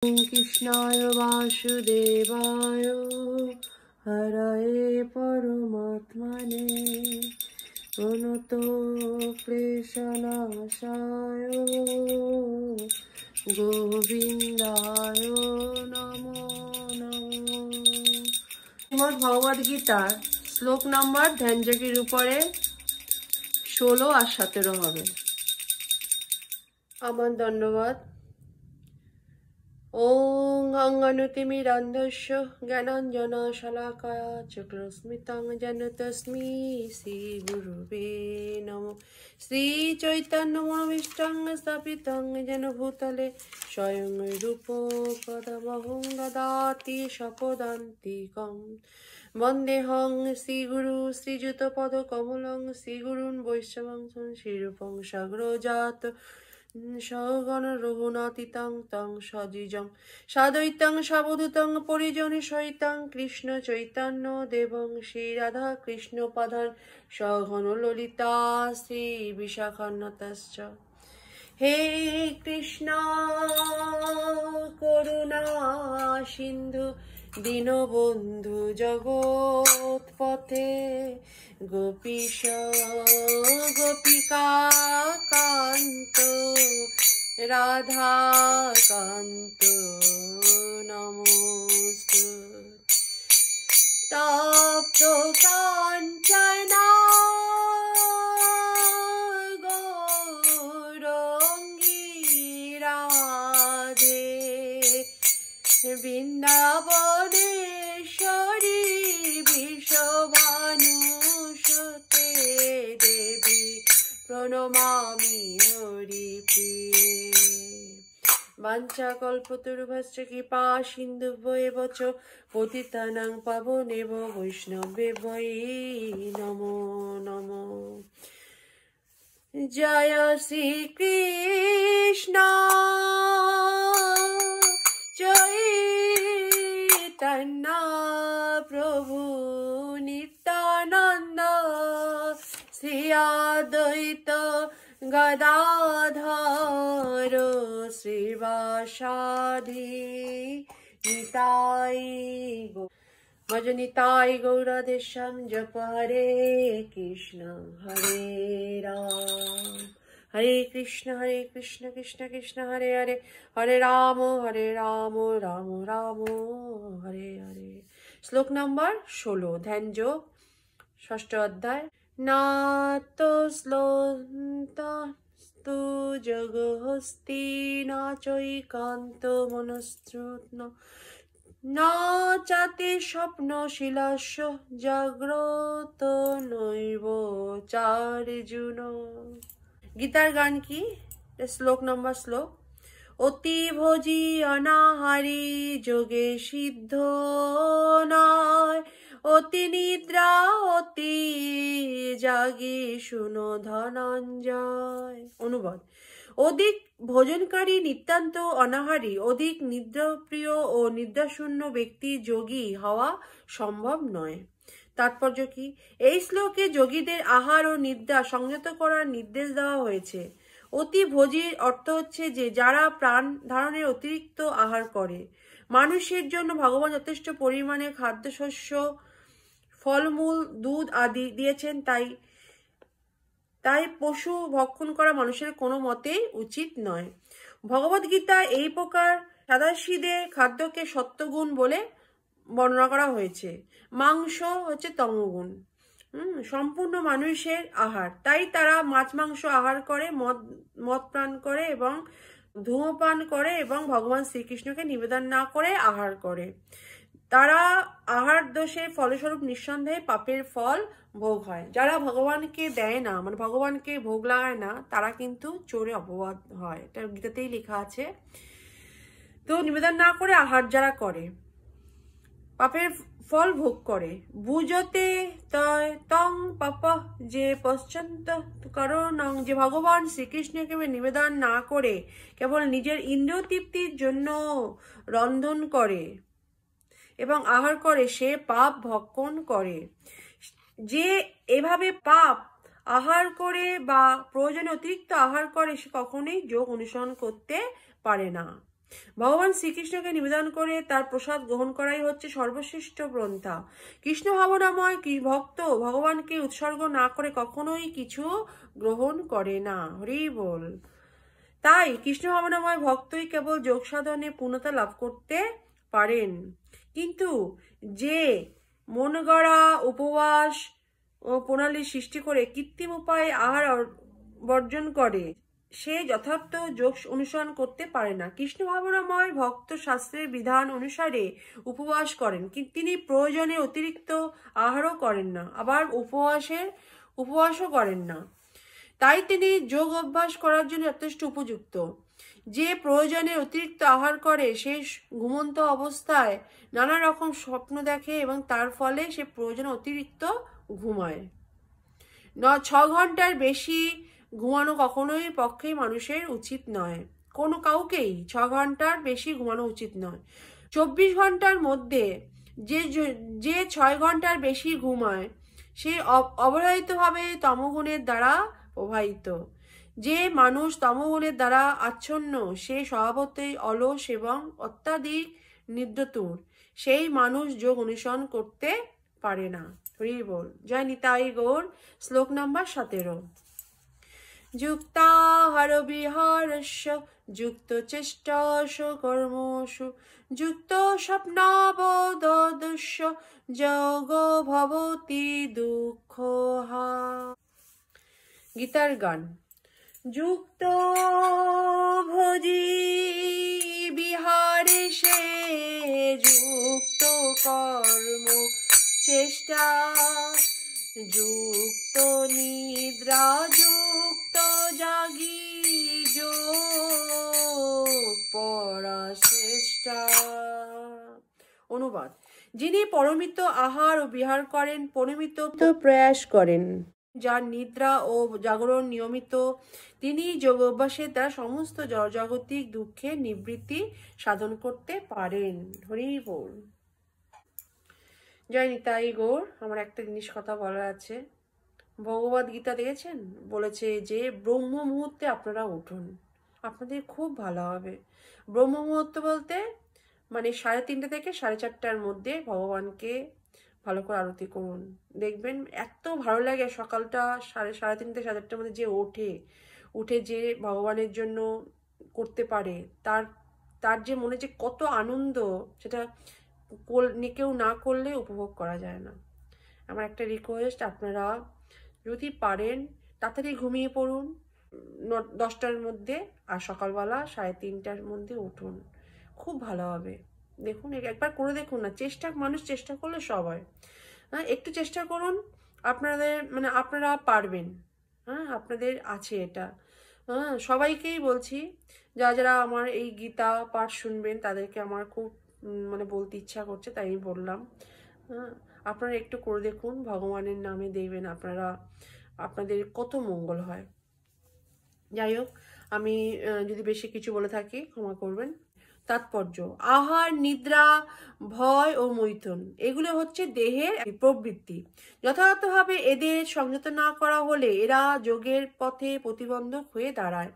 कृष्णाय वासुदेवाय हरये परमात्मने प्रणतो क्लेशनाशाय गोविंदाय नमो नमो। শ্রীমদ্ ভগবদ গীতার শ্লোক নাম্বার ধ্যানযোগীর উপরে 16 আর 17 হবে। আমার ধন্যবাদ। ओं अंगनुतिमिरन्धस्य ज्ञानाञ्जनशलाकया चक्षुस्मितं येन तस्मै श्रीगुरुवे नमः। श्रीचैतन्यमनोभीष्टं स्थापितं येन भूतले स्वयं रूपो पदमहं ददाति स्वपदान्तिकं। वन्देऽहं श्रीगुरु श्रीयुतपदकमलं श्रीगुरुन् वैष्णवं श्रीरूपं साग्रजात सगण रघुनाथितं तं सजीजं साद्वैतं सावधूतं परिजन सहितं कृष्ण चैतन्य देवं श्री राधा कृष्ण पदान सगण ललिता श्री विशाखान्वितश्च। हे कृष्ण करुणा सिंधु दीनबंधु जगत्पथे गोपीश गोपिका कांत राधा कांत नमोस्तु। तप्त कांचना गौरंगी राधे वृंदावनेश्वरी विश्वभानुसुते देवी प्रणमामि हरिप्रिये। वाञ्छाकल्पतरुभ्यश्च कृपा सिन्धुभ्येव च पतितानां पावनेभ्यो वैष्णवेभ्यो नमो नमो। जय श्री कृष्ण चैतन्य प्रभु नित्यानंद श्री अद्वैत गदाधर श्रीवासादि निताय भजनिताय गौरादेशं जप हरे कृष्ण हरे कृष्ण कृष्ण कृष्ण हरे हरे हरे राम राम राम हरे हरे। श्लोक नंबर 16 ध्यान योग षष्ठ अध्याय। नातो श्लोन्तस्तु जगहस्ति न चैकान्तो मनस्तृत्न न चाते स्वप्नशीलस्य जाग्रत नैव चार्जुन। गीतार गान की श्लोक नंबर श्लोक। অতি ভোজি অনাহারি যোগে সিদ্ধ নয় অতি নিদ্রা অতি জাগি শুনো ধনঞ্জয়। অনুবাদ। অধিক ভোজনকারী নিতান্ত অনাহারী অধিক নিদ্রাপ্রিয় ও নিদ্রাশূন্য ব্যক্তি যোগী হওয়া সম্ভব নয়। তাৎপর্য কি? এই শ্লোকে যোগীদের আহার ও নিদ্রা সংযত করার নির্দেশ দেওয়া হয়েছে। অতি ভোজীর অর্থ হচ্ছে যে যারা প্রাণ ধারণের অতিরিক্ত আহার করে। মানুষের জন্য ভগবান যথেষ্ট পরিমাণে খাদ্যশস্য ফলমূল দুধ আদি দিয়েছেন, তাই পশু ভক্ষণ করা মানুষের কোনো মতেই উচিত নয়। ভগবদ গীতা এই প্রকার সাদাসিধে খাদ্যকে সত্ত্বগুণ বলে বর্ণনা করা হয়েছে। মাংস হচ্ছে তমোগুণ। সম্পূর্ণ মানুষের আহার, তাই তারা মাছ মাংস আহার করে, মদ পান করে এবং ধূমপান করে এবং ভগবান শ্রীকৃষ্ণকে নিবেদন না করে আহার করে। তারা আহার দোষের ফলস্বরূপ নিঃসন্দেহে পাপের ফল ভোগ হয়। যারা ভগবানকে দেয় না, মানে ভগবানকে ভোগ লাগায় না, তারা কিন্তু চোরে অপবাদ হয়। এটা গীতাতেই লেখা আছে। তো নিবেদন না করে আহার যারা করে পাপের ফল ভোগ করে। বুঝতে তং পাপ যে পশ্চান্ত কারণ যে ভগবান শ্রীকৃষ্ণকে নিবেদন না করে কেবল নিজের ইন্দ্রিয় তৃপ্তির জন্য রন্ধন করে এবং আহার করে, সে পাপ ভক্ষণ করে। যে এভাবে পাপ আহার করে বা প্রয়োজনে অতিরিক্ত আহার করে সে কখনোই যোগ অনুসরণ করতে পারে না। ভগবান শ্রীকৃষ্ণকে নিবেদন করে তার প্রসাদ গ্রহণ করাই হচ্ছে সর্বশ্রেষ্ঠ পন্থা। কৃষ্ণ ভাবনাময় ভক্ত ভগবানকে উৎসর্গ না করে কখনোই কিছু গ্রহণ করে না। হরি বল। তাই কৃষ্ণ ভাবনাময় ভক্তই কেবল যোগ সাধনে পূর্ণতা লাভ করতে পারেন। কিন্তু যে মন গড়া উপবাস ও প্রণালী সৃষ্টি করে কৃত্রিম উপায়ে আহার বর্জন করে সে যথার্থ যোগ অনুসরণ করতে পারে না। কৃষ্ণ ভাবনাময় ভক্ত শাস্ত্রের বিধান অনুসারে উপবাস করেন, কিন্তু তিনি প্রয়োজনে অতিরিক্ত আহারও করেন না, আবার উপবাসও করেন না। তাই তিনি যোগ অভ্যাস করার জন্য যথেষ্ট উপযুক্ত। যে প্রয়োজনে অতিরিক্ত আহার করে সে ঘুমন্ত অবস্থায় নানা রকম স্বপ্ন দেখে এবং তার ফলে সে প্রয়োজনে অতিরিক্ত ঘুমায়। 6 ঘন্টার বেশি ঘুমানো কখনোই পক্ষে মানুষের উচিত নয়। কোনো কাউকেই 6 ঘন্টার বেশি ঘুমানো উচিত নয়। 24 ঘন্টার মধ্যে যে 6 ঘন্টার বেশি ঘুমায় সে অবধারিতভাবে তমগুণের দ্বারা প্রভাবিত। যে মানুষ তমগুণের দ্বারা আচ্ছন্ন সে স্বভাবতই অলস এবং অত্যাধিক নিদ্রাতুর। সেই মানুষ যোগ অনুসরণ করতে পারে না। হরি বল। জয় নিতাই গৌর। শ্লোক নাম্বার 17। যুক্তাহার বিহারস্য যুক্ত চেষ্টাসু কর্মসু যুক্ত স্বপ্নাবদস্য যোগ ভবতি দুঃখহা। গীতার গান। যুক্ত ভোজি বিহারে সে যুক্ত কর্ম চেষ্টা যুক্ত নিদ্রা যুক্ত জাগি যোগ পরাশ্রেষ্ঠা। অনুবাদ। যিনি পরমিত আহার ও বিহার করেন, পরমিত প্রয়াস করেন, যার নিদ্রা ও জাগরণ নিয়মিত, তিনি যোগ অভ্যাসের দ্বারা সমস্ত জগতিক দুঃখের নিবৃত্তি সাধন করতে পারেন। হরি বল। জয় নিতাই গৌর। আমার একটা জিনিস কথা বলার আছে। ভগবদ গীতা দেখেছেন, বলেছে যে ব্রহ্ম মুহূর্তে আপনারা উঠুন, আপনাদের খুব ভালো হবে। ব্রহ্ম মুহূর্ত বলতে মানে 3:30 থেকে 4:30টার মধ্যে ভগবানকে ভালো করে আরতি করুন, দেখবেন এত ভালো লাগে। সকালটা 3:30 থেকে 4:30টার মধ্যে যে উঠে যে ভগবানের জন্য করতে পারে, তার যে মনে যে কত আনন্দ, সেটা কেউ না করলে উপভোগ করা যায় না। আমার একটা রিকোয়েস্ট, আপনারা যদি পারেন তাড়াতাড়ি ঘুমিয়ে পড়ুন 10টার মধ্যে, আর সকালবেলা 3:30টার মধ্যে উঠুন, খুব ভালো হবে। দেখুন, একবার করে দেখুন না। মানুষ চেষ্টা করলে সব হয়। হ্যাঁ, একটু চেষ্টা করুন, আপনারা পারবেন। হ্যাঁ, আপনাদের আছে এটা। হ্যাঁ, সবাইকেই বলছি, যারা আমার এই গীতা পাঠ শুনবেন তাদেরকে আমার খুব বলতে ইচ্ছা করছে, তাই আমি বললাম। হ্যাঁ, আপনারা একটু করে দেখুন, ভগবানের নামে দেখবেন আপনাদের কত মঙ্গল হয়। যাই হোক, আমি যদি বেশি কিছু বলে থাকি ক্ষমা করবেন। তাৎপর্য: আহার, নিদ্রা, ভয় ও মৈথুন এগুলো হচ্ছে দেহের প্রবৃত্তি। যথাযথভাবে এদের সংযত না করা হলে এরা যোগের পথে প্রতিবন্ধক হয়ে দাঁড়ায়।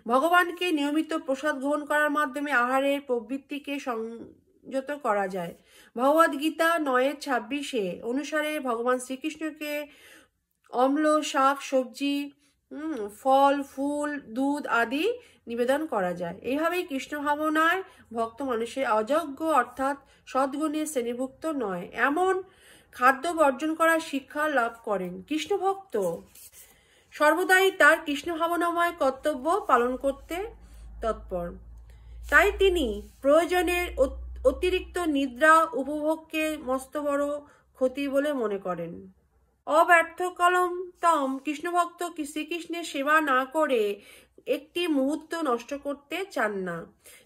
ভগবানকে নিয়মিত প্রসাদ গ্রহণ করার মাধ্যমে আহারের প্রবৃত্তিকে সংযত করা যায়। ভগবদ গীতা 9:26 অনুসারে ভগবান শ্রীকৃষ্ণকে অম্ল, শাক, সবজি, ফল, ফুল, দুধ আদি নিবেদন করা যায়। এইভাবেই কৃষ্ণ ভাবনায় ভক্ত মানুষের অযোগ্য অর্থাৎ সদ্গুণের শ্রেণীভুক্ত নয় এমন খাদ্য বর্জন করার শিক্ষা লাভ করেন। কৃষ্ণ ভক্ত সর্বদাই তার কৃষ্ণ ভাবনাময় কর্তব্য পালন করতে তৎপর। তাই তিনি প্রয়োজনের অতিরিক্ত নিদ্রা উপভোগকে মস্ত বড় ক্ষতি বলে মনে করেন। অব্যর্থ কলমতম কৃষ্ণভক্ত শ্রীকৃষ্ণের সেবা না করে একটি মুহূর্ত নষ্ট করতে চান না।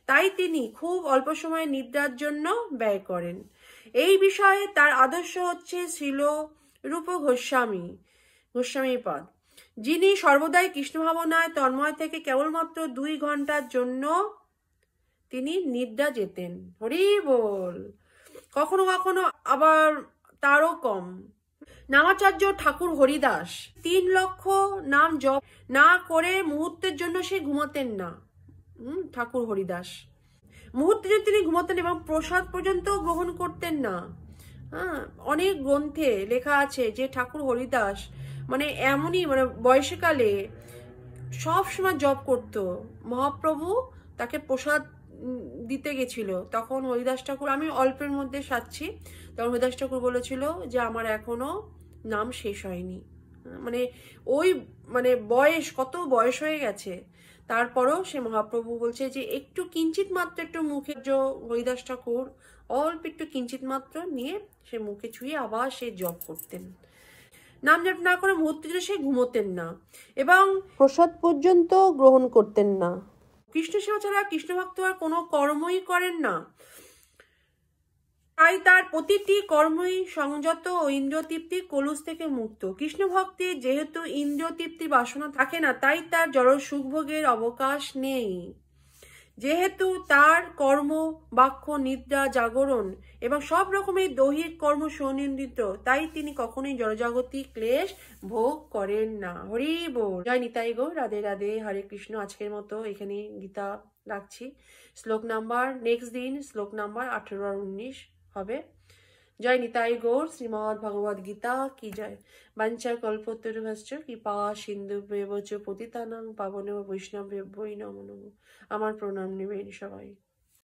তাই তিনি খুব অল্প সময় নিদ্রার জন্য ব্যয় করেন। এই বিষয়ে তার আদর্শ হচ্ছে শ্রীল রূপ গোস্বামীপাদ, যিনি সর্বদাই কৃষ্ণ ভাবনায় তন্ময় থেকে কেবলমাত্র 2 ঘন্টার জন্য তিনি নিদ্রা যেতেন। হরি বল। কখনো কখনো আবার তারও কম। নামাচার্য ঠাকুর হরিদাস 3 লক্ষ নাম জপ না করে মুহূর্তের জন্য সে ঘুমাতেন না। ঠাকুর হরিদাস মুহূর্তে যদি তিনি ঘুমোতেন এবং প্রসাদ পর্যন্ত গ্রহণ করতেন না। হ্যাঁ, অনেক গ্রন্থে লেখা আছে যে ঠাকুর হরিদাস মানে এমনই মানে বয়সকালে সব সময় জপ করতো। মহাপ্রভু তাকে প্রসাদ দিতে গেছিল, তখন হরিদাস ঠাকুর, আমি অল্পের মধ্যে সাচ্ছি, তখন হরিদাস ঠাকুর বলেছিল যে আমার এখনো নাম শেষ হয়নি। মানে ওই মানে বয়স, কত বয়স হয়ে গেছে, তারপরও সে মহাপ্রভু বলছে যে একটু কিঞ্চিত মাত্র একটু মুখে, হরিদাস ঠাকুর অল্প একটু কিঞ্চিত মাত্র নিয়ে সে মুখে ছুঁয়ে আবার সে জপ করতেন। নাম জপ না করে মুহূর্তে সে ঘুমোতেন না এবং প্রসাদ পর্যন্ত গ্রহণ করতেন না। কৃষ্ণ সেবা ছাড়া কৃষ্ণ ভক্ত আর কোনো কর্মই করেন না, তাই তার প্রতিটি কর্মই সংযত ও ইন্দ্রিয়তৃপ্তির কলুষ থেকে মুক্ত। কৃষ্ণ ভক্তির যেহেতু ইন্দ্রিয়তৃপ্তির বাসনা থাকে না, তাই তার জড় সুখভোগের অবকাশ নেই। যেহেতু তার কর্ম, বাক্য, নিদ্রা, জাগরণ এবং সব রকমের দৈহিক কর্ম সুনিয়ন্ত্রিত, তাই তিনি কখনোই জড়জাগতিক ক্লেশ ভোগ করেন না। হরি বল। জয় নিতাই গো, রাধে রাধে, হরে কৃষ্ণ। আজকের মতো এখানে গীতা রাখছি। শ্লোক নাম্বার নেক্সট দিন শ্লোক নাম্বার 18 আর 19 হবে। জয় নিতাই গৌর, শ্রীমদ্ ভগবদ গীতা কি জয়। বাঞ্ছা কল্পতরুভশ্চ কৃপা সিন্ধুভ্যেব চ পতিতানাং পাবনেব বৈষ্ণবেভ্যো নমো নমঃ। আমার প্রণাম নেবেন সবাই।